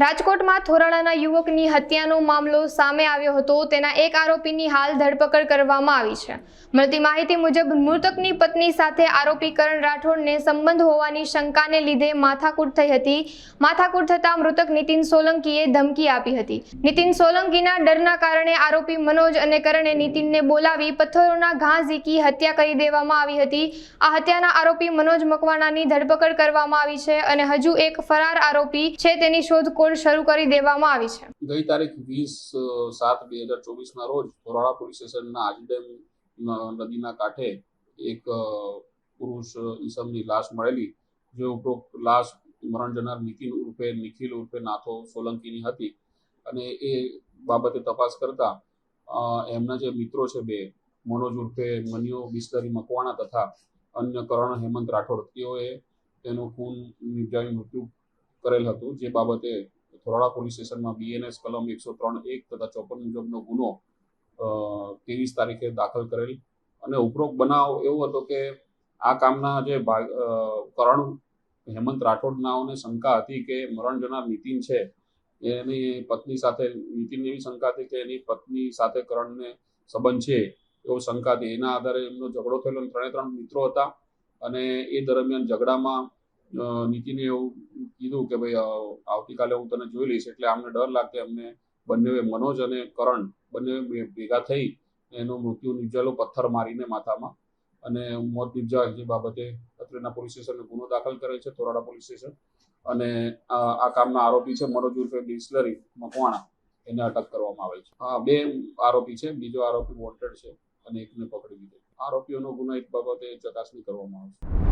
રાજકોટમાં થોરાળાના યુવકની હત્યાનો મામલો સામે આવ્યો હતો। તેના એક આરોપીની હાલ ધરપકડ કરવામાં આવી છે। મળતી માહિતી મુજબ મૃતકની પત્ની સાથે આરોપી કરણ રાઠોડને સંબંધ હોવાની શંકાને લીધે માથાકૂટ થઈ હતી। માથાકૂટ થતાં મૃતક નીતિન સોલંકીએ ધમકી આપી હતી। નીતિન સોલંકીના ડરના કારણે આરોપી મનોજ અને કરણે નીતિનને બોલાવી પથ્થરોના ઘા ઝીકી હત્યા કરી દેવામાં આવી હતી। આ હત્યાના આરોપી મનોજ મકવાણાની ધરપકડ કરવામાં આવી છે અને હજુ એક ફરાર આરોપી છે તેની શોધખોળ શરૂ કરી દેવામાં આવી છે। ગઈ તારીખ 20/7/2024 ના રોજ થોરાળા પોલીસ સ્ટેશનના આજીડેમ નદીના કાંઠે એક પુરુષ ઈસમની લાશ મળેલી, જે ઉપરોક્ત લાશ મરણ જનાર નીતિન ઉર્ફે નિખિલ ઉર્ફે નાથો સોલંકીની હતી અને એ બાબતે તપાસ કરતા એમના જે મિત્રો છે બે, મનોજ ઉર્ફે મનિયો બિસ્લરી મકવાણા તથા અન્ય કરણ હેમંત રાઠોડ, તેઓએ તેનું ખૂન નિપજાવી મૃત્યુ કરેલ હતું। જે બાબતે થોરાળા પોલીસ સ્ટેશનમાં BNS કલમ 103(1) તથા 54 મુજબનો ગુનો 23 તારીખે દાખલ કરેલ અને ઉપરોક્ત બનાવ એવો હતો કે આ કામના જે કરણ હેમંત રાઠોડનાઓને શંકા હતી કે મરણ જનાર નીતિન છે એની પત્ની સાથે, નીતિનની એવી શંકા હતી કે એની પત્ની સાથે કરણને સંબંધ છે એવો શંકા હતી। એના આધારે એમનો ઝઘડો થયેલો અને 3 મિત્રો હતા અને એ દરમિયાન ઝઘડામાં નીતિને એવું કીધું કે ભાઈ આવતીકાલે હું તને જોઈ લઈશ, એટલે અમને ડર લાગે અમને બંને મનોજ અને કરણ બંને ભેગા થઈ એનું મૃત્યુ નિપજાવેલો પથ્થર મારીને માથામાં અને મોત નિપજાવે, જે બાબતે અત્રેના પોલીસ સ્ટેશને ગુનો દાખલ કરેલ છે, થોરાળા પોલીસ સ્ટેશન। અને આ કામના આરોપી છે મનોજ ઉર્ફે બિસ્લરી મકવાણા, એને અટક કરવામાં આવેલ છે। 2 આરોપી છે, બીજો આરોપી વોન્ટેડ છે અને એકને પકડી લીધો। આરોપીઓનો ગુનાહિત બાબતે ચકાસણી કરવામાં આવશે।